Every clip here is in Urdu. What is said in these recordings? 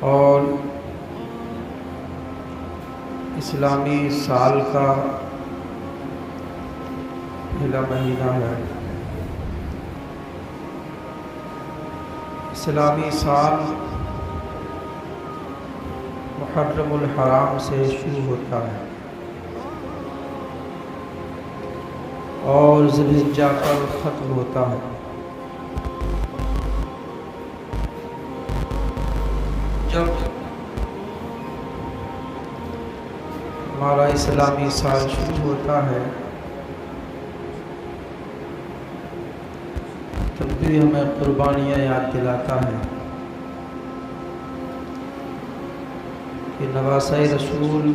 اور اسلامی سال کا پہلا مہینہ ہے۔ اسلامی سال محرم الحرام سے شروع ہوتا ہے اور ذی الحجہ پر ختم ہوتا ہے۔ جب ہمارا اسلامی سال شروع ہوتا ہے تب بھی ہمیں قربانیاں یاد دلاتا ہے کہ نواسۂ رسول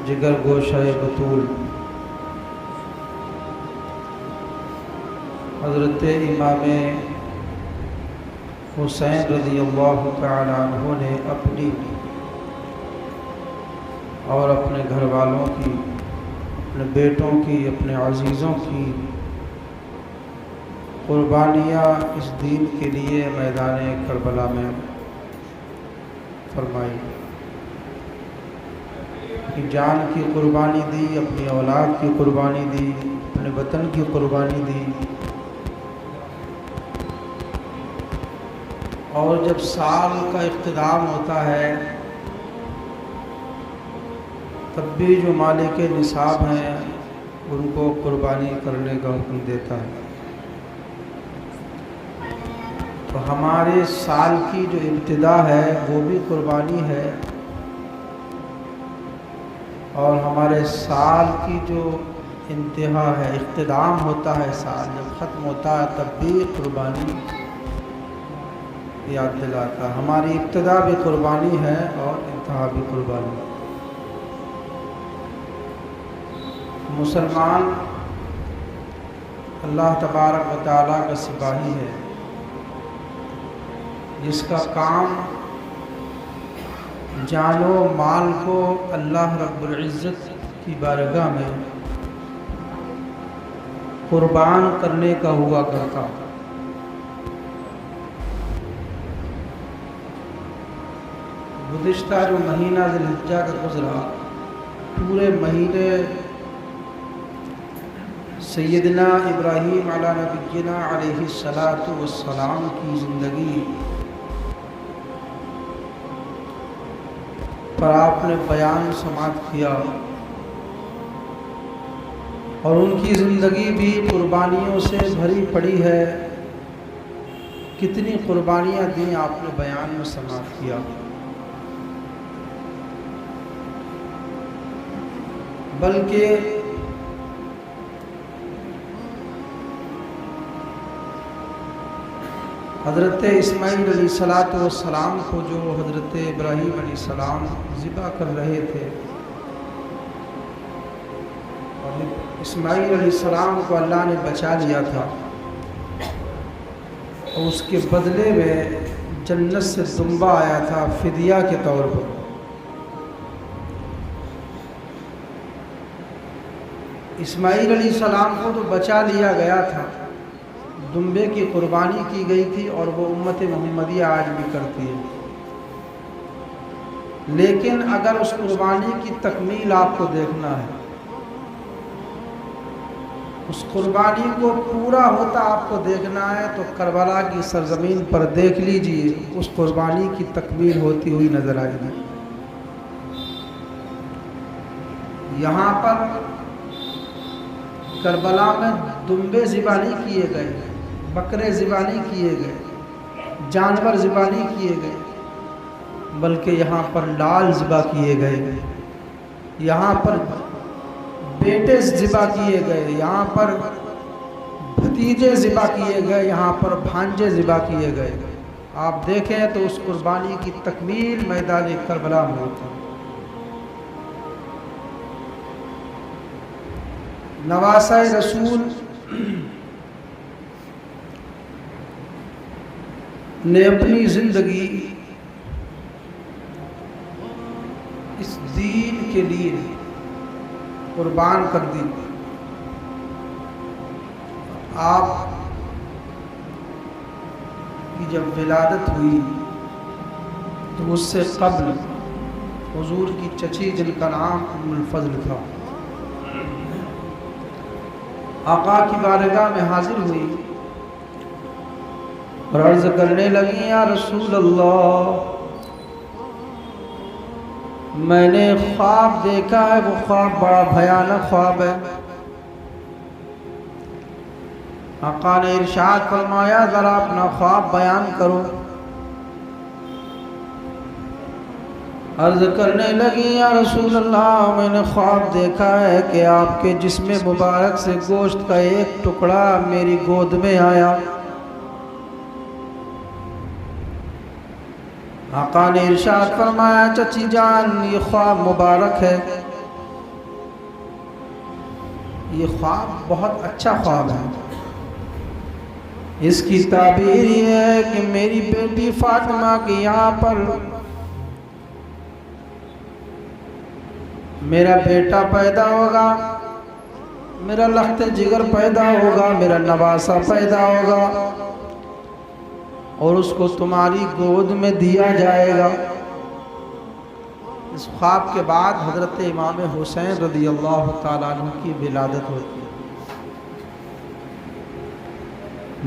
جگر گوشہ بطول حضرت امام حسین رضی اللہ تعالیٰ عنہ نے اپنی اور اپنے گھر والوں کی، اپنے بیٹوں کی، اپنے عزیزوں کی قربانیاں اس دین کے لیے میدان کربلا میں فرمائی۔ اپنی جان کی قربانی دی، اپنی اولاد کی قربانی دی، اپنے وطن کی قربانی دی، اور جب سال کا اختتام ہوتا ہے تب بھی جو مالک نصاب ہیں ان کو قربانی کرنے کا حکم دیتا ہے۔ تو ہمارے سال کی جو ابتدا ہے وہ بھی قربانی ہے، اور ہمارے سال کی جو انتہا ہے، اختتام ہوتا ہے، سال جب ختم ہوتا ہے تب بھی قربانی یاد دلاتا ہے۔ ہماری ابتدا بھی قربانی ہے اور انتہا بھی قربانی ہے۔ مسلمان اللہ تبارک و تعالیٰ کا سپاہی ہے جس کا کام جان و مال کو اللہ رب العزت کی بارگاہ میں قربان کرنے کا ہوا کرتا۔ گزشتہ جو مہینہ ذی الحجہ کا گزرا، پورے مہینے سیدنا ابراہیم علیہ نبینا علیہ السلام کی زندگی پر آپ نے بیان سماعت کیا، اور ان کی زندگی بھی قربانیوں سے بھری پڑی ہے۔ کتنی قربانیاں دیں آپ نے بیان میں سماعت کیا۔ بلکہ حضرت اسماعیل علیہ السلام کو جو حضرت ابراہیم علیہ السلام ذبح کر رہے تھے، اور اسماعیل علیہ السلام کو اللہ نے بچا لیا تھا، اور اس کے بدلے میں جنت سے دمبا آیا تھا فدیہ کے طور پر۔ اسماعیل علیہ السلام کو تو بچا لیا گیا تھا، دمبے کی قربانی کی گئی تھی، اور وہ امت محمدیہ آج بھی کرتی ہے۔ لیکن اگر اس قربانی کی تکمیل آپ کو دیکھنا ہے، اس قربانی کو پورا ہوتا آپ کو دیکھنا ہے، تو کربلا کی سرزمین پر دیکھ لیجئے، اس قربانی کی تکمیل ہوتی ہوئی نظر آئے گی۔ یہاں پر کربلا میں دمبے ذبح نہیں کیے گئے، بکرے ذبح نہیں کیے گئے، جانور ذبح نہیں کیے گئے، بلکہ یہاں پر لال ذبح کیے گئے، یہاں پر بیٹے ذبح کیے گئے، یہاں پر بھتیجے ذبح کیے گئے، یہاں پر بھانجے ذبح کیے گئے۔ آپ دیکھیں تو اس قربانی کی تکمیل میدان کربلا میں ہوتی ہے۔ نواسۂ رسول نے اپنی زندگی اس دین کے لیے قربان کر دی۔ آپ کی جب ولادت ہوئی تو اس سے قبل حضور کی چچی جن کا نام ام الفضل تھا آقا کی بارگاہ میں حاضر ہوئی اور عرض کرنے لگی یا رسول اللہ میں نے خواب دیکھا ہے، وہ خواب بڑا بھیانک خواب ہے۔ آقا نے ارشاد فرمایا ذرا اپنا خواب بیان کرو۔ عرض کرنے لگی یا رسول اللہ میں نے خواب دیکھا ہے کہ آپ کے جسم مبارک سے گوشت کا ایک ٹکڑا میری گود میں آیا۔ آقا نے ارشاد فرمایا چچی جان یہ خواب مبارک ہے، یہ خواب بہت اچھا خواب ہے۔ اس کی تعبیر یہ ہے کہ میری بیٹی فاطمہ کی یہاں پر میرا بیٹا پیدا ہوگا، میرا لخت جگر پیدا ہوگا، میرا نواسہ پیدا ہوگا اور اس کو تمہاری گود میں دیا جائے گا۔ اس خواب کے بعد حضرت امام حسین رضی اللہ تعالیٰ عنہ کی ولادت ہوتی ہے۔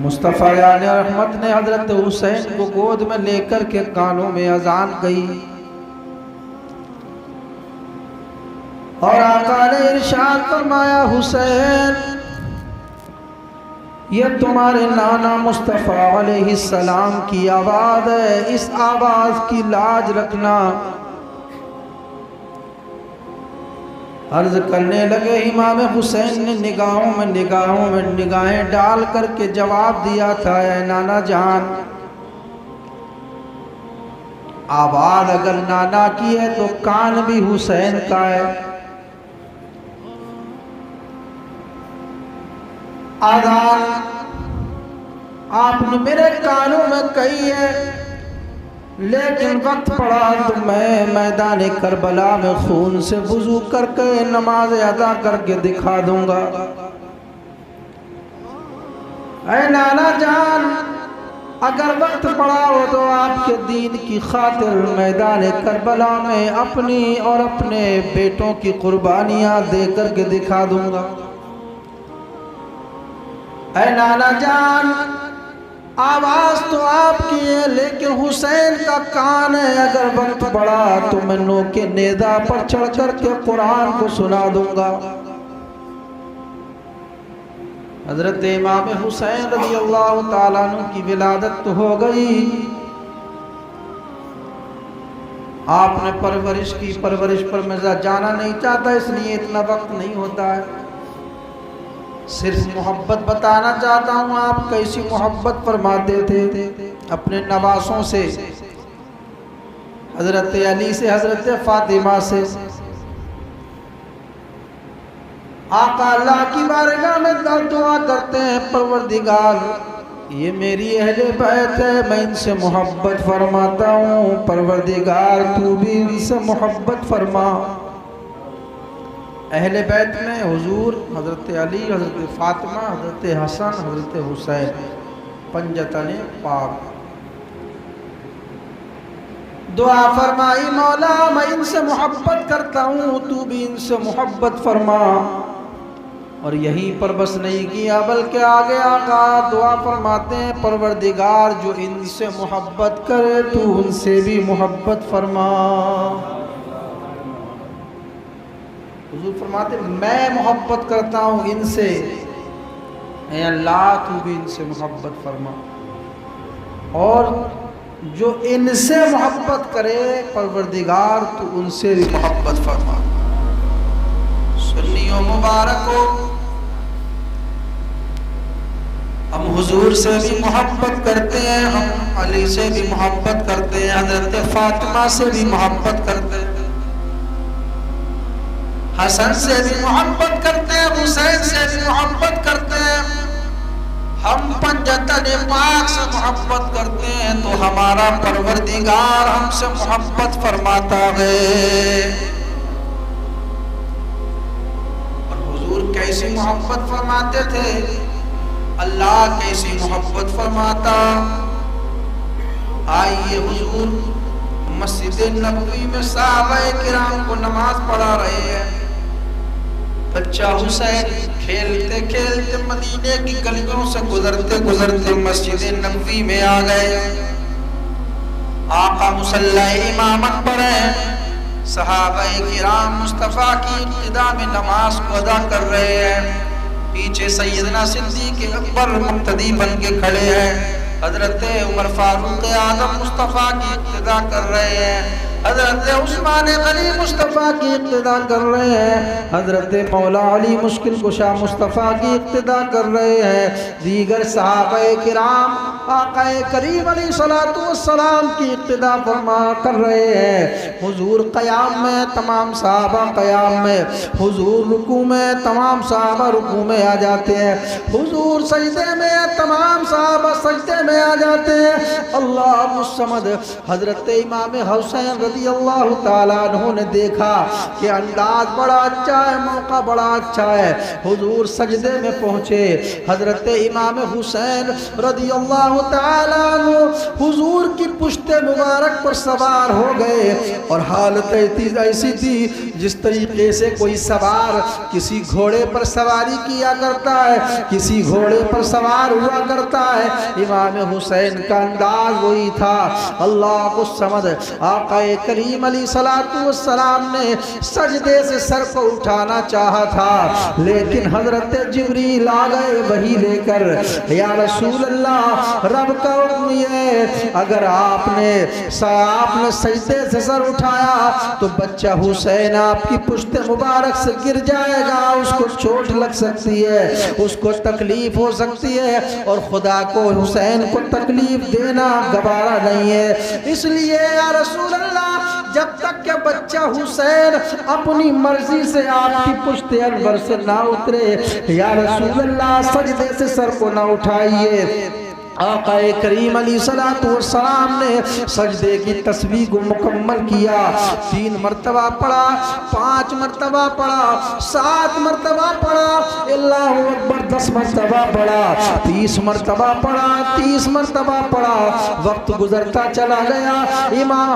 مصطفیٰ علیہ رحمت نے حضرت حسین کو گود میں لے کر کے کانوں میں اذان کہی اور آقا نے ارشاد فرمایا حسین یہ تمہارے نانا مصطفیٰ علیہ السلام کی آواز ہے، اس آواز کی لاج رکھنا۔ عرض کرنے لگے امام حسین نے نگاہوں میں نگاہیں ڈال کر کے جواب دیا تھا اے نانا جان آواز اگر نانا کی ہے تو کان بھی حسین کا ہے۔ آذان آپ نے میرے کانوں میں کہی ہے لیکن وقت پڑا تو میں میدان کربلا میں خون سے وضو کر کے نماز ادا کر کے دکھا دوں گا۔ اے نانا جان اگر وقت پڑا ہو تو آپ کے دین کی خاطر میدان کربلا میں اپنی اور اپنے بیٹوں کی قربانیاں دے کر کے دکھا دوں گا۔ اے نانا جان آواز تو آپ کی ہے لیکن حسین کا کان ہے، اگر وقت پڑا تو میں نوکے نیزہ پر چڑھ کر کے قرآن کو سنا دوں گا۔ حضرت امام حسین رضی اللہ تعالیٰ عنہ کی ولادت تو ہو گئی، آپ نے پرورش کی، پرورش پر میں جانا نہیں چاہتا اس لیے اتنا وقت نہیں ہوتا ہے، صرف محبت بتانا چاہتا ہوں آپ کیسی محبت فرماتے تھے اپنے نواسوں سے، حضرت علی سے، حضرت فاطمہ سے۔ آقا اللہ کی بارگاہ میں دعا کرتے ہیں پروردگار یہ میری اہل بیت ہے میں ان سے محبت فرماتا ہوں، پروردگار تو بھی ان سے محبت فرما۔ اہل بیت میں حضور، حضرت علی، حضرت فاطمہ، حضرت حسن، حضرت حسین، پنجتن پاک۔ دعا فرمائی مولا میں ان سے محبت کرتا ہوں تو بھی ان سے محبت فرما، اور یہیں پر بس نہیں کیا بلکہ آگے آقا دعا فرماتے ہیں پروردگار جو ان سے محبت کرے تو ان سے بھی محبت فرما۔ حضور فرماتے میں محبت کرتا ہوں ان سے، اے اللہ تو بھی ان سے محبت فرما، اور جو ان سے محبت کرے پروردگار تو ان سے بھی محبت فرما۔ سنیوں مبارک ہو ہم حضور سے بھی محبت کرتے ہیں، ہم علی سے بھی محبت کرتے ہیں، حضرت فاطمہ سے بھی محبت کرتے ہیں، حسن سے بھی محبت کرتے ہیں، حسین سے بھی محبت کرتے ہیں، ہم پنجتن پاک سے محبت کرتے ہیں تو ہمارا پروردگار ہم سے محبت فرماتا ہے۔ اور حضور کیسی محبت فرماتے تھے، اللہ کیسی محبت فرماتا۔ آئیے حضور مسجد نبوی میں صحابہ کرام کو نماز پڑھا رہے ہیں. بچہ حسین کھیلتے کھیلتے مدینے کی گلیوں سے گزرتے گزرتے مسجد نبوی میں آ گئے. آقا مصلی امامت پر ہیں. صحابہ کرام مصطفیٰ کی ابتدا میں نماز کو ادا کر رہے ہیں. پیچھے سیدنا صدیق اکبر مقتدی بن کے کھڑے ہیں. حضرت عمر فاروق اعظم مصطفیٰ کی اقتداء کر رہے ہیں. حضرت عثمان غنی مصطفیٰ کی اقتداء کر رہے ہیں. حضرت مولا علی مشکل کشا مصطفیٰ کی اقتداء کر رہے ہیں. دیگر صحابہ کرام آقا کریم علیہ الصلوۃ والسلام کی اقتداء فرما کر رہے ہیں. حضور قیام میں تمام صحابہ قیام میں, حضور رکوع میں تمام صحابہ رکوع میں آ جاتے ہیں, حضور سجدے میں تمام صحابہ سجدے میں آ جاتے ہیں. اللہ الصمد حضرت امام حسین رضی اللہ تعالیٰ عنہ نے دیکھا کہ انداز بڑا اچھا ہے, موقع بڑا اچھا ہے. حضور سجدے میں پہنچے. حضرت امام حسین رضی اللہ تعالیٰ عنہ حضور کی پشت مبارک پر سوار ہو گئے, اور حالت ایسی تھی جس طریقے سے کوئی سوار کسی گھوڑے پر سواری کیا کرتا ہے, کسی گھوڑے پر سوار ہوا کرتا ہے. امام حسین کا انداز وہی تھا. اللہ الصمد آقا کریم علیہ الصلوۃ والسلام نے سجدے سے سر کو اٹھانا چاہا تھا, لیکن حضرت جبریل آ گئے وحی لے کر. یا رسول اللہ, رب کا حکم یہ ہے اگر آپ نے سجدے سے سر اٹھایا تو بچہ حسین آپ کی پشت مبارک سے گر جائے گا, اس کو چوٹ لگ سکتی ہے, اس کو تکلیف ہو سکتی ہے, اور خدا کو حسین کو تکلیف دینا گوارا نہیں ہے. اس لیے یا رسول اللہ, جب تک کہ بچہ حسین اپنی مرضی سے آپ کی پشت انور سے نہ اترے, یا رسول اللہ سجدے سے سر کو نہ اٹھائیے. آقا کریم علیہ الصلوۃ والسلام نے سجدے کی تسبیح کو مکمل کیا. 3 مرتبہ پڑھا, 5 مرتبہ پڑھا, 7 مرتبہ پڑھا, اللہ اکبر 10 مرتبہ پڑھا, 30 مرتبہ پڑھا, 30 مرتبہ پڑھا. وقت گزرتا چلا گیا.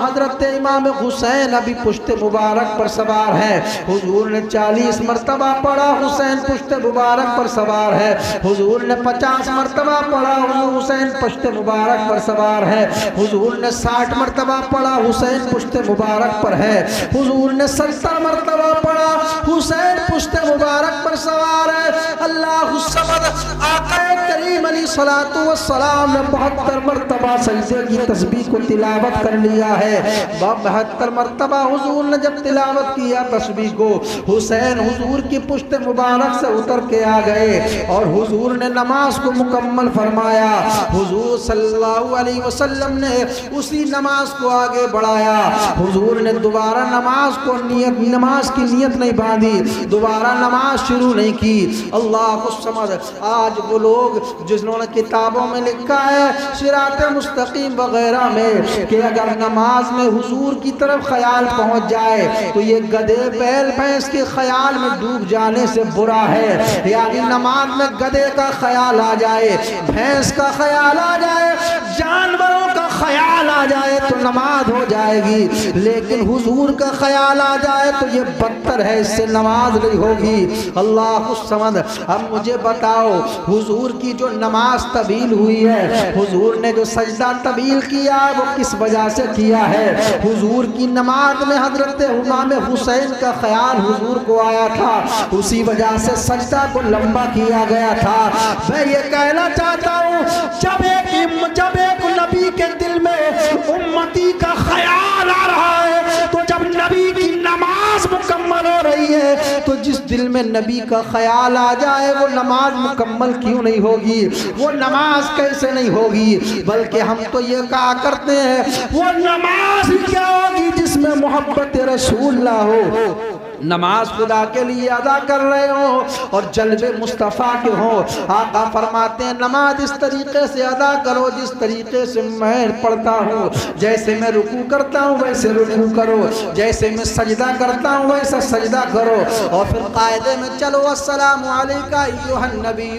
حضرت امام حسین ابھی پشت مبارک پر سوار ہے. حضور نے 40 مرتبہ پڑھا, حسین پشت مبارک پر سوار ہے. حضور نے 50 مرتبہ پڑھا, حسین پشت مبارک پر سوار ہے. حضور نے 60 مرتبہ پڑھا, حسین پشت مبارک پر ہے. حضور نے 70 مرتبہ پڑھا, حسین پشت مبارک پر سوار ہے. اللہ الصمد آقا کریم علیہ الصلوۃ والسلام نے 72 مرتبہ سجدے کی تسبیح کو تلاوت کر لیا ہے. 72 مرتبہ حضور نے جب تلاوت کیا تسبیح کو, حسین حضور کی پشت مبارک سے اتر کے آ گئے اور حضور نے نماز کو مکمل فرمایا. حضور صلی اللہ علیہ وسلم نے اسی نماز کو آگے بڑھایا. حضور نے دوبارہ نماز کی نیت نہیں باندھی, دوبارہ نماز شروع نہیں کی. اللہ کو سمجھ, آج وہ لوگ جنہوں نے کتابوں میں لکھا ہے صراط مستقیم وغیرہ میں کہ اگر نماز میں حضور کی طرف خیال پہنچ جائے تو یہ گدھے بیل بھینس کے خیال میں ڈوب جانے سے برا ہے. یعنی نماز میں گدھے کا خیال آ جائے, بھینس کا خیال آ جائے, جانوروں کا خیال آ جائے تو نماز ہو جائے گی, لیکن حضور کا خیال آ جائے تو یہ بدتر ہے, اس سے نماز نہیں ہوگی. اللہ الصمد, اب مجھے بتاؤ حضور کی جو نماز طویل ہوئی ہے, حضور نے جو سجدہ طویل کیا وہ کس وجہ سے کیا ہے؟ حضور کی نماز میں حضرت امام حسین کا خیال حضور کو آیا تھا, اسی وجہ سے سجدہ کو لمبا کیا گیا تھا. میں یہ کہنا چاہتا ہوں, جب ایک نبی کے دل میں امتی کا خیال آ رہا ہے, تو جب نبی کی نماز مکمل ہو رہی ہے تو جس دل میں نبی کا خیال آ جائے وہ نماز مکمل کیوں نہیں ہوگی, وہ نماز کیسے نہیں ہوگی؟ بلکہ ہم تو یہ کہا کرتے ہیں وہ نماز کیا ہوگی جس میں محبت رسول اللہ ہو. نماز خدا کے لیے ادا کر رہے ہو اور جلوے مصطفیٰ کے ہو. آقا فرماتے ہیں نماز اس طریقے سے ادا کرو جس طریقے سے میں پڑھتا ہوں. جیسے میں رکوع کرتا ہوں ویسے رکوع کرو, جیسے میں سجدہ کرتا ہوں ویسا سجدہ کرو. اور پھر قاعدے میں چلو السلام علیکہ ایھا النبی,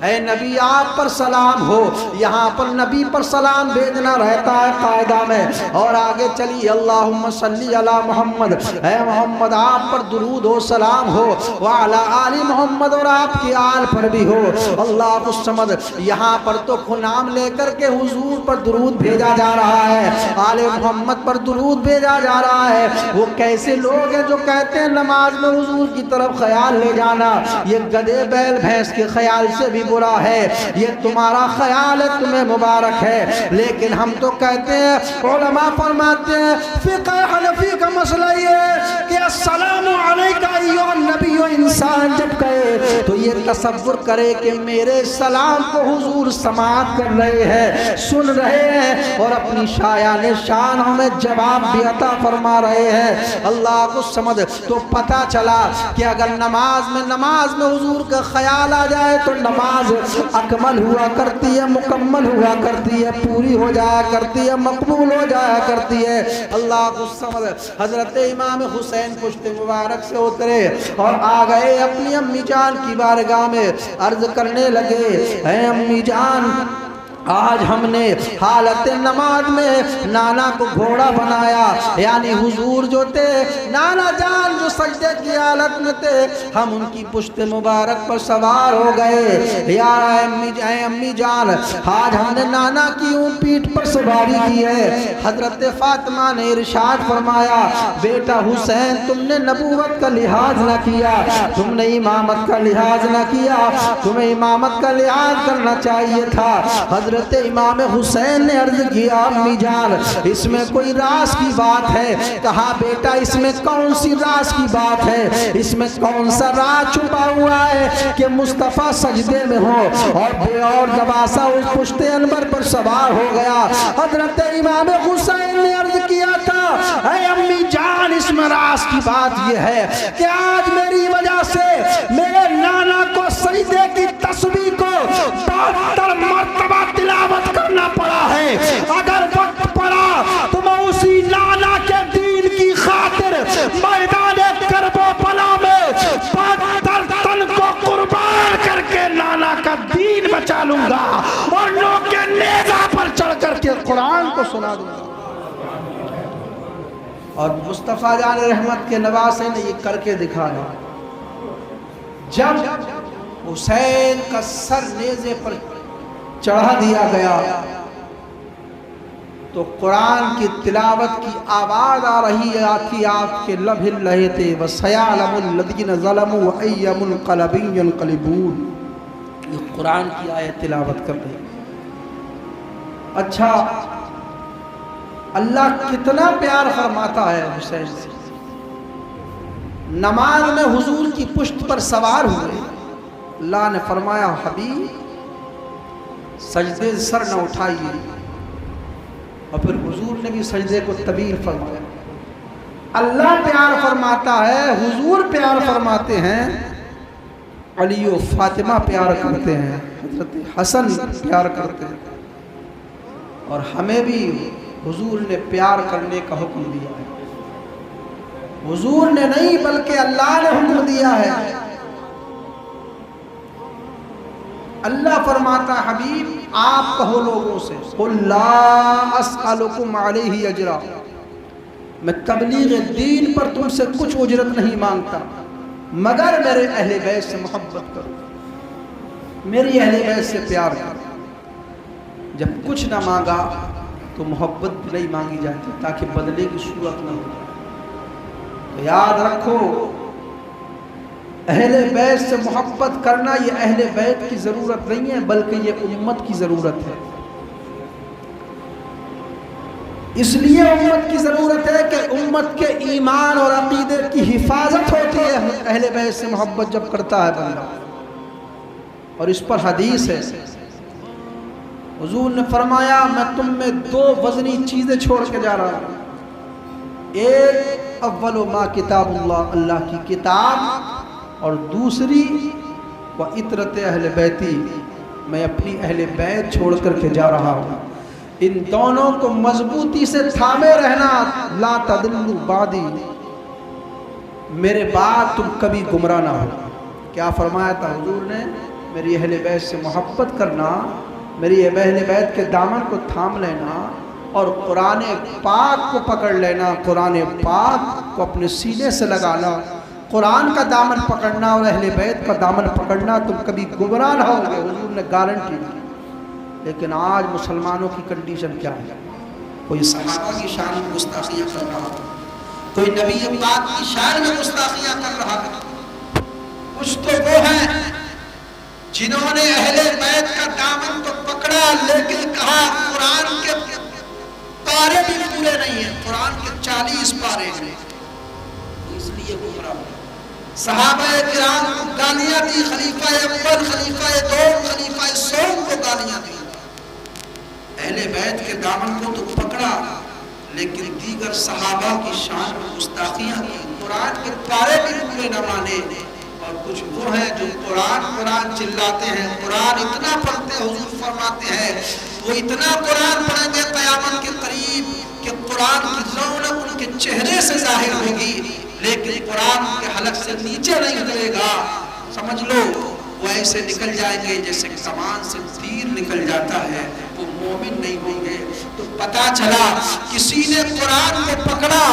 اے نبی آپ پر سلام ہو. یہاں پر نبی پر سلام بھیجنا رہتا ہے قاعدہ میں. اور آگے چلی اللہم صلی علی محمد, اے محمد آپ پر درود و سلام ہو. وعلی آل محمد, اور آپ کی آل پر بھی ہو. اللہ الصمد, یہاں پر تو نام لے کر کے حضور پر درود بھیجا جا رہا ہے, آل محمد پر درود بھیجا جا رہا ہے. وہ کیسے لوگ ہیں جو کہتے ہیں نماز میں حضور کی طرف خیال لے جانا یہ گدے بیل بھینس کے خیال سے بھی برا ہے. یہ تمہارا خیال ہے, تمہیں مبارک ہے, لیکن ہم تو کہتے ہیں علماء فرماتے ہیں فقہ حنفی کا مسئلہ یہ ہے کہ السلام علیکہ ایھا النبی, انسان جب کہے تو یہ تصور کرے کہ میرے سلام کو حضور سماعت کر رہے ہیں, سن رہے ہیں اور اپنی شایان شان ہمیں جواب بھی عطا فرما رہے ہیں. اللہ کو سمجھ. تو پتہ چلا کہ اگر نماز میں حضور کا خیال آ جائے تو نماز اکمل ہوا کرتی ہے, مکمل ہوا کرتی ہے, پوری ہو جایا کرتی ہے, مقبول ہو جایا کرتی ہے. اللہ کو سمجھ. حضرت امام حسین پشت مبارک سے اترے اور آ گئے اپنی امی جان کی بارگاہ میں, عرض کرنے لگے اے امی جان آج ہم نے حالت نماز میں نانا کو گھوڑا بنایا. یعنی حضور جو تھے, نانا جان جو سجدے کی حالت میں تھے, ہم ان کی پشت مبارک پر سوار ہو گئے. یا اے امی جان آج ہم نے نانا کی اون پیٹھ پر سواری کی ہے. حضرت فاطمہ نے ارشاد فرمایا بیٹا حسین تم نے نبوت کا لحاظ نہ کیا, تم نے امامت کا لحاظ نہ کیا, تمہیں امامت کا لحاظ کرنا چاہیے تھا. حضرت امام حسین نے عرض کیا امی جان اس میں کوئی راز کی بات ہے؟ کہا بیٹا اس میں کون سی راز کی بات ہے, اس میں کون سا راز چھپا ہوا ہے کہ مصطفیٰ سجدے میں ہو اور بے اور دباسا اس پشت انبر پر سوار ہو گیا. حضرت امام حسین نے عرض کیا تھا اے امی جان اس میں راز کی بات یہ ہے کہ آج میری وجہ سے میرے نانا کو سجدے کی تسبیح کو 72 مرتبہ تلاوت کرنا پڑا ہے. اگر وقت پڑا تو میں اسی نانا کے دین کی خاطر میدان کرب و بلا میں 72 تن کو قربان کر کے نانا کا دین بچا لوں گا اور لوگ کے نیزہ پر چڑھ کر کے قرآن کو سنا دوں گا. اور مصطفیٰ جان رحمت کے نواسے نے یہ کر کے دکھایا. جب حسین کا سر نیزے پر چڑھا دیا گیا تو قرآن کی تلاوت کی آواز آ رہی ہے آتی آپ کے لب ہل رہے تھے. وَسَيَعْلَمُ الَّذِينَ ظَلَمُوا وَأَيَّ مُنْقَلَبٍ يَنْقَلِبُونَ. یہ قرآن کی آیت تلاوت کر رہی. اچھا اللہ کتنا پیار فرماتا ہے حسین سے. نماز میں حضور کی پشت پر سوار ہوئے, اللہ نے فرمایا حبیب سجدے سر نہ اٹھائیے, اور پھر حضور نے بھی سجدے کو طویل فرمایا. اللہ پیار فرماتا ہے, حضور پیار فرماتے ہیں, علی و فاطمہ پیار کرتے ہیں, حضرت حسن پیار کرتے ہیں, اور ہمیں بھی حضور نے پیار کرنے کا حکم دیا ہے. حضور نے نہیں بلکہ اللہ نے حکم دیا ہے. اللہ فرماتا حبیب آپ کہو لوگوں سے قُلْ لَا أَسْأَلُكُمْ عَلَيْهِ أَجْرًا, میں تبلیغ دین پر تم سے کچھ اجرت نہیں مانگتا مگر میرے اہل بیت سے محبت کرو, میری اہل بیت سے پیار کرو. جب کچھ نہ مانگا تو محبت بھی نہیں مانگی جاتی تاکہ بدلے کی صورت نہ ہو. تو یاد رکھو اہل بیت سے محبت کرنا یہ اہل بیت کی ضرورت نہیں ہے بلکہ یہ امت کی ضرورت ہے. اس لیے امت کی ضرورت ہے کہ امت کے ایمان اور عقیدے کی حفاظت ہوتی ہے اہل بیت سے محبت جب کرتا ہے بندہ. اور اس پر حدیث ہے, حضور نے فرمایا میں تم میں 2 وزنی چیزیں چھوڑ کے جا رہا ہوں. ایک اول ما کتاب اللہ، اللہ کی کتاب، اور دوسری و عطرت اہل بیتی، میں اپنی اہل بیت چھوڑ کر کے جا رہا ہوں، ان دونوں کو مضبوطی سے تھامے رہنا، لا تضلوا بعدی، میرے بعد تم کبھی گمراہ نہ ہو۔ کیا فرمایا تھا حضور نے؟ میری اہل بیت سے محبت کرنا، میری اہل بیت کے دامن کو تھام لینا، اور قرآن پاک کو پکڑ لینا، قرآن پاک کو اپنے سینے سے لگانا، قرآن کا دامن پکڑنا اور اہل بیت کا دامن پکڑنا، تم کبھی گمراہ نہ ہوگے، حضور نے گارنٹی دی۔ لیکن آج مسلمانوں کی کنڈیشن کیا ہے؟ کوئی صحابہ کی شان میں گستاخیاں کر رہا ہے، کوئی نبی پاک کی شان میں گستاخیاں کر رہا ہے۔ کچھ تو وہ ہیں جنہوں نے اہل بیت کا دامن تو پکڑا، لیکن کہا قرآن کے پارے بھی پورے نہیں ہیں، قرآن کے 40 پارے ہیں، اس لیے گمراہ ہو۔ صحابہ کرام کو گالیاں دی، خلیفہ اول، خلیفہ دوم، خلیفہ سوم کو گالیاں دی۔ اہل بیت کے دامن کو تو پکڑا، لیکن دیگر صحابہ کی شان میں گستاخیاں کی، قرآن کے پارے بھی پورے نہ مانے۔ اور کچھ وہ ہیں جو قرآن چلاتے ہیں، قرآن اتنا پڑھتے ہیں، حضور فرماتے ہیں وہ اتنا قرآن پڑھیں گے قیامت کے قریب کہ قرآن کی رونق ان کے چہرے سے ظاہر ہوگی، لیکن قرآن کے حلق سے نیچے نہیں اترے گا۔ سمجھ لو وہ ایسے نکل جائیں گے جیسے کمان سے تیر نکل جاتا ہے، وہ مومن نہیں ہوں گے۔ تو پتا چلا کسی نے قرآن کو پکڑا،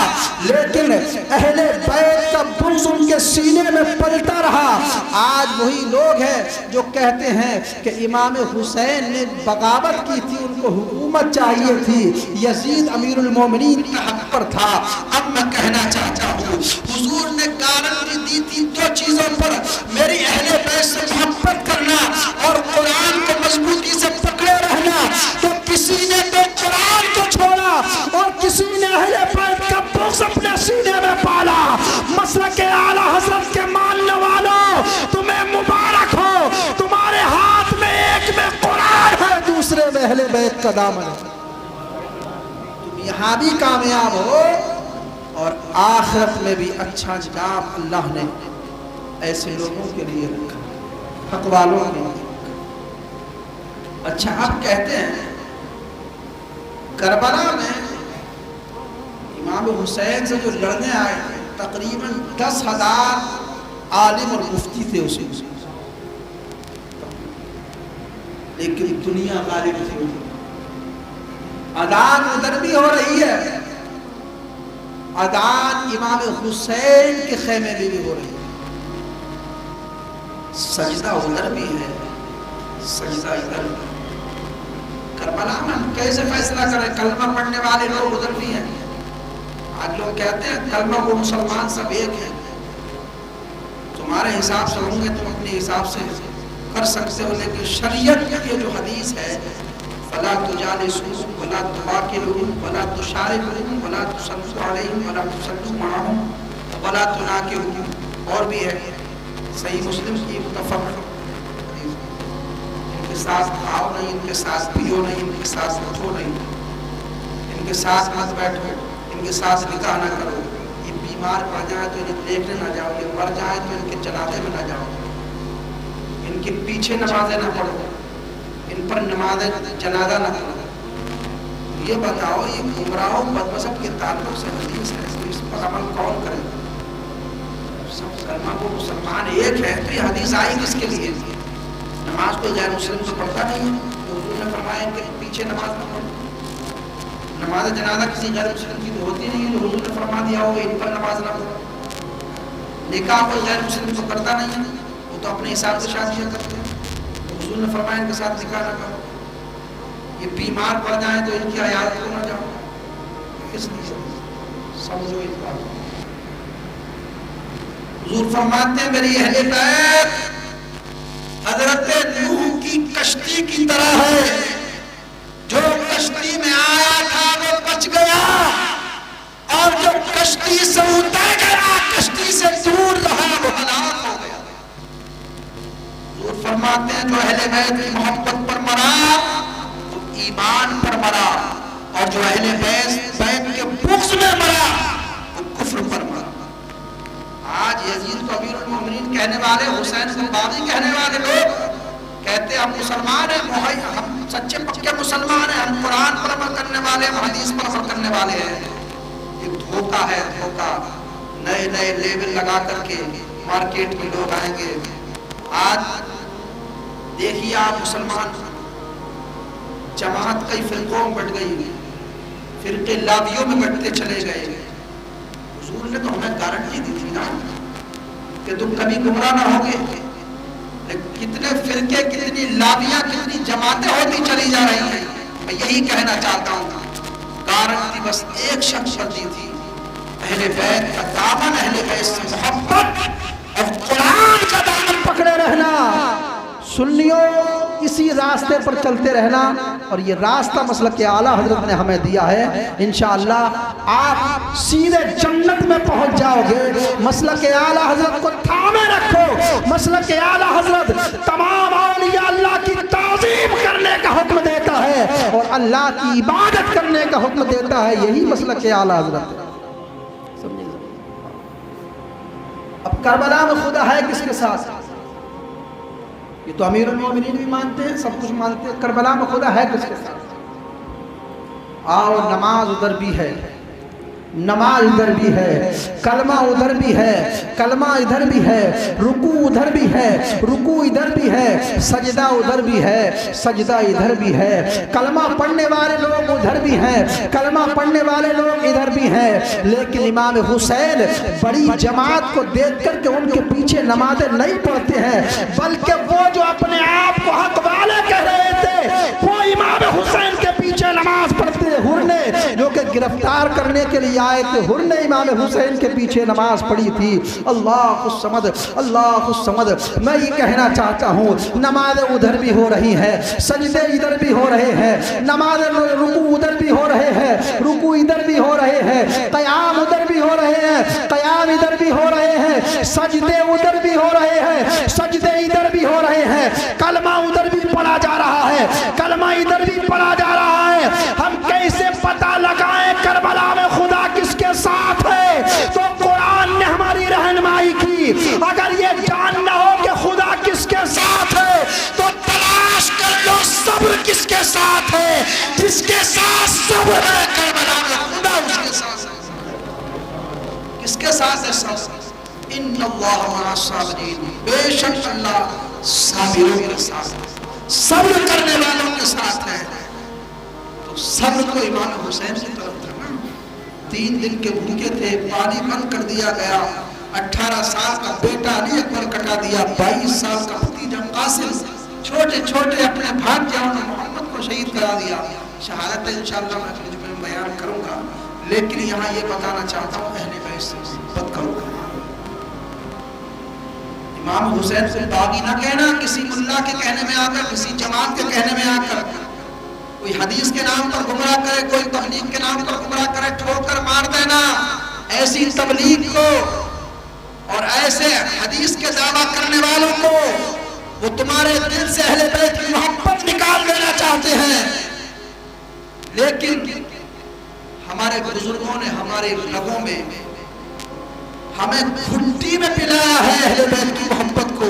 لیکن اہل بیت کا بغض ان کے سینے میں پلتا رہا۔ آج وہی لوگ ہیں جو کہتے ہیں کہ امام حسین نے بغاوت کی تھی، ان کو حکومت چاہیے تھی، یزید امیر المومنین کے حق پر تھا۔ اب میں کہنا چاہتا ہوں حضور نے گارنٹی دی تھی دو چیزوں پر، میری اہل بیت سے محبت کرنا اور قرآن کو مضبوطی سے پکڑے رہنا۔ تو کسی نے تو قرآن کو چھوڑا اور کسی نے اہل بیت کا بغض اپنے سینے میں پالا۔ مسلک اعلیٰ حضرت کے ماننے والوں تمہیں مبارک ہو، تمہارے ہاتھ میں ایک میں قرآن ہے، دوسرے میں اہل بیت کا دامن ہے۔ تم یہاں بھی کامیاب ہو اور آخرت میں بھی اچھا انجام اللہ نے ایسے لوگوں کے لیے رکھا، حق والوں کے لیے۔ اچھا آپ کہتے ہیں کربلا میں امام حسین سے جو لڑنے آئے تھے تقریباً 10,000 عالم اور مفتی تھے اس میں، لیکن دنیا غالب تھی۔ اذان ادھر بھی ہو رہی ہے، اذان امام حسین کے خیمے میں بھی ہو رہی ہے، سجدہ ادھر بھی ہے، سجدہ ادھر بھی۔ کربلا میں ہم کیسے فیصلہ کریں؟ کلمہ پڑھنے والے لوگ ادھر بھی ہیں۔ آج لوگ کہتے ہیں کلمہ کو مسلمان سب ایک ہیں۔ تمہارے حساب سے ہوں گے، تم اپنے حساب سے کر سکتے ہو، لیکن شریعت کی جو حدیث ہے فلا تجالسوہم ولا تباکلوہم ولا تشارکوہم ولا تصلوا علیہم ولا تصلوا معہم ولا تناکحوہم، اور بھی ہے صحیح مسلم کی متفق، ان کے ساتھ کھاؤ نہیں، ان کے ساتھ پیو نہیں، ان کے ساتھ اٹھو نہیں، ان کے ساتھ مت بیٹھو، ان کے ساتھ نکاح نہ کرو، یہ بیمار پڑ جائے تو انہیں دیکھنے نہ جاؤ، یہ مر جائے تو ان کے جنازے میں نہ جاؤ، ان کے پیچھے نمازیں نہ پڑھو، ان پر نماز جنازہ نہ کرو۔ یہ بتاؤ یہ گمراہوں بدمذہب کے تعلق سے حدیث ہے، اس پر عمل کون کرے؟ سب کلمہ کو مسلمان ایک ہے تو یہ حدیث آئی کس کے لیے؟ نماز کوئی غیر مسلم سے پڑھتا نہیں ہے تو حضور نے فرمایا ان کے پیچھے نماز نہ پڑھو۔ نماز جنازہ کسی غیر مسلم کی تو ہوتی نہیں ہے تو حضور نے فرما دیا ہو ان پر نماز نہ پڑھو۔ نکاح کوئی غیر مسلم تو کرتا نہیں ہے، وہ تو اپنے حساب سے شادیاں کرتے ہیں، تو حضور نے فرمایا ان کے ساتھ نکاح نہ کرو۔ یہ بیمار پڑ جائیں تو ان کی عیادت کو نہ جاؤ، کس لیے؟ سمجھو اس بات کو۔ حضور فرماتے ہیں میری اہل بیت حضرت نوح کی کشتی کی طرح ہے، جو کشتی میں آیا تھا وہ بچ گیا، اور جو کشتی سے اتر گیا، کشتی سے دور رہا، وہ ہلاک ہو گیا۔ حضور فرماتے ہیں جو اہل بیت کی محبت پر مرا وہ ایمان پر مرا، اور جو اہل بیت کے بغض میں مرا کہنے والے حسین کو باغی کہنے والے لوگ کہتے ہم مسلمان ہیں، ہم سچے پکے مسلمان ہیں، ہم قرآن پر عمل کرنے والے ہیں، ہم حدیث پر عمل کرنے والے ہیں. یہ دھوکہ ہے، دھوکہ. نئے نئے لیبل لگا کر کے مارکیٹ میں لوگ آئیں گے. آج دیکھیے آپ مسلمان جماعت کئی فرقوں میں بٹ گئی، فرقے لابیوں میں بٹتے چلے گئے. حضور نے تو ہمیں گارنٹی دی تھی نا کہ تم کبھی گمراہ نہ ہوگے. کتنے فرقے، کتنی لابیاں، کتنی جماعتیں ہوتی چلی جا رہی ہیں. میں یہی کہنا چاہتا ہوں، گارنٹی بس ایک شخص پر دی تھی، اہل بیت کا دامن، اہل بیت سے محبت اور قرآن کا دامن پکڑے رہنا. سنیوں اسی راستے پر چلتے رہنا، اور یہ راستہ مسلک اعلیٰ حضرت نے ہمیں دیا ہے. انشاءاللہ آپ سیدھے جنت میں پہنچ جاؤ گے. مسلک اعلیٰ حضرت کو تھامے رکھو. مسلک اعلیٰ حضرت تمام اولیاء اللہ کی تعظیم کرنے کا حکم دیتا ہے اور اللہ کی عبادت کرنے کا حکم دیتا ہے. یہی مسلک اعلیٰ حضرت ہے. اب کربلا میں خدا ہے کس کے ساتھ؟ یہ تو امیر المومنین بھی مانتے ہیں، سب کچھ مانتے ہیں. کربلا میں خدا ہے کس کے ساتھ؟ آؤ نماز ادھر بھی ہے، نماز ادھر بھی ہے، کلمہ ادھر بھی ہے، کلمہ ادھر بھی ہے، رکوع ادھر بھی ہے، رکوع ادھر بھی ہے، سجدہ ادھر بھی ہے، سجدہ ادھر بھی ہے. کلمہ پڑھنے والے لوگ ادھر بھی ہیں، کلمہ پڑھنے والے لوگ ادھر بھی ہیں. لیکن امام حسین بڑی جماعت کو دیکھ کر کے ان کے پیچھے نمازیں نہیں پڑھتے ہیں، بلکہ وہ جو اپنے آپ کو حق والے کہہ رہے تھے وہ امام حسین کے پیچھے نماز پڑھتے. ہرنے جو کہ گرفتار کرنے کے لیے آئے تھے، ہرنے امام حسین کے پیچھے نماز پڑھی تھی. اللہ الصمد، اللہ الصمد. میں یہ کہنا چاہتا ہوں، نماز ادھر بھی ہو رہی ہے، سجدے ادھر بھی ہو رہے ہیں، نماز رکوع ادھر بھی ہو رہے ہیں، رکوع ادھر بھی ہو رہے ہیں، قیام ادھر بھی ہو رہے ہیں، قیام ادھر بھی ہو رہے ہیں، سجدے ادھر بھی ہو رہے ہیں، سجدے ادھر بھی ہو رہے ہیں، کلمہ ادھر بھی پڑھا جا رہا ہے، کلمہ ادھر بھی پڑھا جا رہا ہے. ہم کیسے پتہ لگائیں کربلا میں خدا کس کے ساتھ ہے؟ تو قرآن نے ہماری رہنمائی کی. اگر یہ جاننا ہو کہ خدا کس کے ساتھ ہے تو تلاش کر لو صبر کس کے ساتھ ہے. جس کے ساتھ صبر ہے کربلا میں خدا اس کے ساتھ ہے. کس کے ساتھ ہے صبر؟ ان اللہ مع الصابرین، بے شک اللہ صابروں کے ساتھ ہے، صبر کرنے والوں کے ساتھ ہے. صبر کو امام حسین کی طرف تھا نا. 3 دن کے بھوکے تھے، پانی بند کر دیا گیا. 18 سال کا بیٹا علی اکبر کٹا دیا. 22 سال کا بھتیجا قاسم، چھوٹے چھوٹے اپنے بھانجوں نے محمد کو شہید کرا دیا. شہادت انشاءاللہ میں اپنے جملے میں بیان کروں گا، لیکن یہاں یہ بتانا چاہتا ہوں اہل بیت سے محبت کرو. امام حسین سے باغی نہ کہنا کسی ملا کے کہنے میں آ کر، کسی جماعت کے کہنے میں آ کر. کوئی حدیث کے نام پر گمراہ کرے، کوئی تبلیغ کے نام پر گمراہ کرے، ٹھوک کر مار دینا. ایسی تبلیغ کو اور ایسے حدیث کے دعویٰ کرنے والوں کو وہ تمہارے دل سے اہل بیت کی محبت نکال دینا چاہتے ہیں. لیکن ہمارے بزرگوں نے ہمارے رگوں میں ہمیں گھٹی میں پلایا ہے اہل بیت کی محبت کو،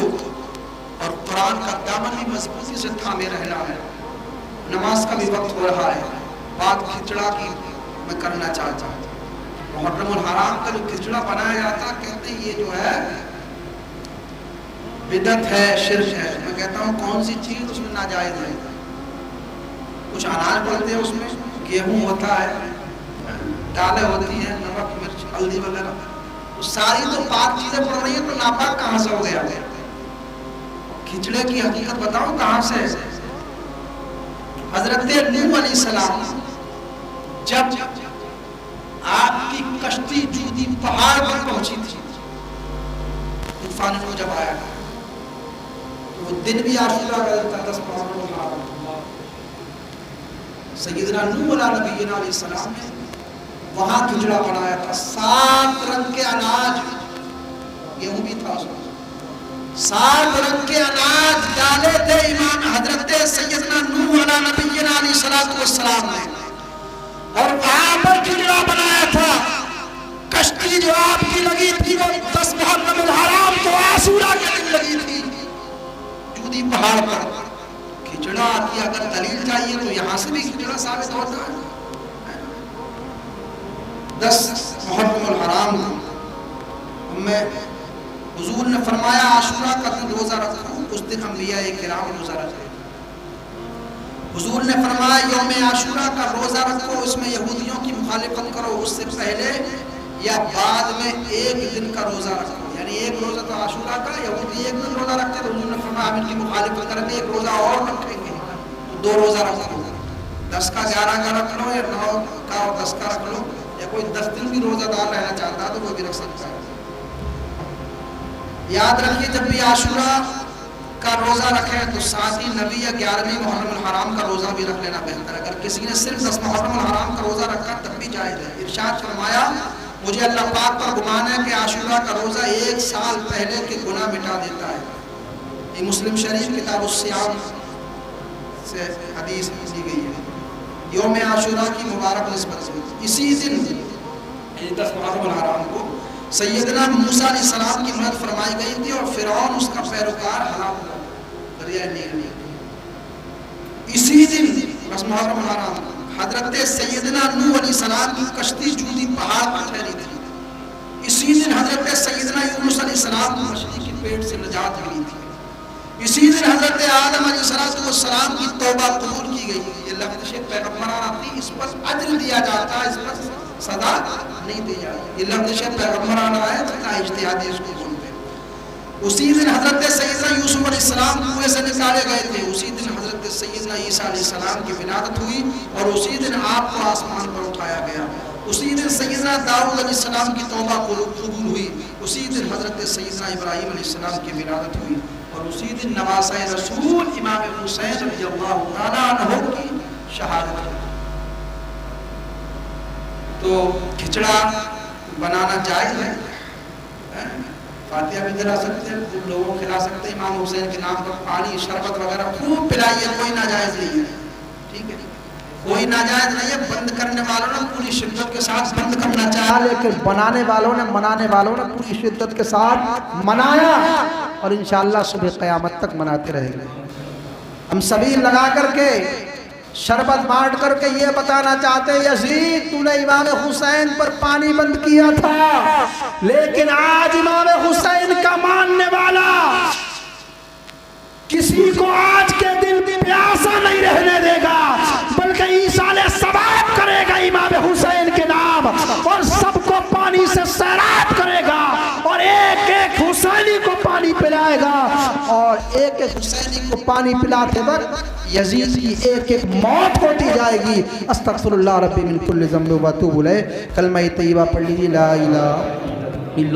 اور قرآن کا دامن بھی مضبوطی سے تھامے رہنا ہے. نماز کا بھی وقت ہو رہا ہے. بات کھچڑا کی میں کرنا چاہتا ہوں. محرم الحرام کا جو کھچڑا بنایا جاتا کہتے ہیں یہ جو ہے بدعت ہے، شرک ہے. میں کہتا ہوں کون سی چیز اس میں ناجائز ہے؟ کچھ اناج ڈالتے ہیں اس میں، گیہوں ہوتا ہے، دالیں ہوتی ہیں، نمک مرچ ہلدی وغیرہ، ساری تو پاک چیزیں پڑ رہی ہیں، تو ناپاک کہاں سے ہو گیا؟ کھچڑے کی حقیقت بتاؤں کہاں سے؟ حضرت نوح علیہ السلام جب آپ کی کشتی جودی پہاڑ پر پہنچی تھی، طوفان کو جب آیا تو وہ دن بھی عاشورہ کا دن تھا، 10 محرم الحرام. سیدنا نوح علیہ السلام نے وہاں کھچڑا بنایا تھا. 7 رنگ کے اناج، گیہوں بھی تھا اس میں، 7 رنگ کے اناج ڈالے تھے امام حضرت سیدنا نوح علیہ السلام نے، اور وہاں پر کھچڑا بنایا تھا. کشتی جو آپ کی لگی تھی وہ 10 محرم الحرام کو عاشورہ کے یہاں سے بھی کتنا ثابت ہوتا ہے. 10 محرم الحرام میں حضور نے فرمایا عاشورہ کا دن روزہ رکھو، اس دن انبیاء کرام روزہ رکھتے. حضور نے فرمایا یوم عاشورہ کا روزہ رکھو، اس میں یہودیوں کی مخالفت کرو، اس سے پہلے یا بعد میں ایک دن کا روزہ رکھو. یعنی ایک روزہ تو عاشورہ کا، یہودی ایک دن روزہ رکھتے تو حضور نے فرمایا ہم ان کی مخالفت کریں گے، ایک روزہ اور رکھیں گے، تو 2 روزہ رکھو. 10 کا 11 کا رکھ لو، یا 9 کا اور 10 کا رکھ لو، یا کوئی 10 دن بھی روزہ دار رہنا چاہتا ہے تو وہ بھی رکھ سکتا ہے. یاد رکھیے جب بھی عاشورہ کا روزہ رکھیں تو ساتھ ہی نبی یا 11ویں محرم الحرام کا روزہ بھی رکھ لینا بہتر ہے. اگر کسی نے صرف 10 محرم الحرام کا روزہ رکھا تب بھی جائز ہے. ارشاد فرمایا مجھے اللہ پاک پر گمان ہے کہ عاشورہ کا روزہ 1 سال پہلے کے گناہ مٹا دیتا ہے. یہ مسلم شریف کتاب الصیام سے حدیث دی گئی ہے. یوم عاشورہ کی مبارک نسبت سے اسی دن 10 محرم الحرام کو سیدنا موسیٰ علیہ السلام کی مدد فرمائی گئی تھی اور فرعون اس کا پیروکار ہلاک ہوا دریائے نیل میں. اسی دن 10 محرم الحرام حضرت سیدنا نوح علیہ السلام کی کشتی جودی پہاڑ پر ٹھہری تھی. اسی دن حضرت سیدنا یونس علیہ السلام کو مچھلی کے پیٹ سے نجات ملی تھی. اسی دن حضرت آدم علیہ السلام کی توبہ قبول کی گئی. یہ لفظ پیغمبران آتی، اس پر اجر دیا جاتا ہے، اس پر سزا نہیں دی جاتی. یہ لفظ پیغمبران آئے تھا اجتہادی اس کو بولتے ہیں. اسی دن حضرت سیدنا یوسف علیہ السلام کنویں سے نکالے گئے تھے. اسی دن حضرت سیدنا عیسیٰ علیہ السلام کی ولادت ہوئی اور اسی دن آپ کو آسمان پر اٹھایا گیا. اسی دن سیدنا داؤد علیہ السلام کی توبہ قبول ہوئی. اسی دن حضرت سیدنا ابراہیم علیہ السلام کی ولادت ہوئی اور اسی دن نواسۂ رسول امام حسین رضی اللہ تعالیٰ عنہ کی شہادت ہوئی. تو کھچڑا بنانا جائز ہے، فاتحہ بھی کھلا سکتے ہیں، لوگوں کو کھلا سکتے ہیں. امام حسین کے نام پر پانی شربت وغیرہ خوب پلائیے، کوئی ناجائز نہیں ہے. ٹھیک ہے، کوئی ناجائز نہیں ہے. بند کرنے والوں نے پوری شدت کے ساتھ بند کرنا چاہا، لیکن منانے والوں نے پوری شدت کے ساتھ منایا اور انشاءاللہ صبح قیامت تک مناتے رہیں گے. ہم سبیل لگا کر کے شربت بانٹ کر کے یہ بتانا چاہتے یزید تو نے امام حسین پر پانی بند کیا تھا، لیکن آج امام حسین کا ماننے والا کسی کو آج کے دن پیاسا نہیں رہنے دے گا، بلکہ ایصال ثواب کرے گا امام حسین کے نام اور سب کو پانی سے سیراب کرے گا اور ایک ایک حسینی کو پانی پلائے گا. اور ایک ایک حسینی کو پانی پلاتے وقت یزید کی ایک ایک موت ہوتی جائے گی. استغفر اللہ ربی من کل ذنب و اتوب الیہ. کلمہ طیبہ پڑھ لیجیے لا الہ الا اللہ.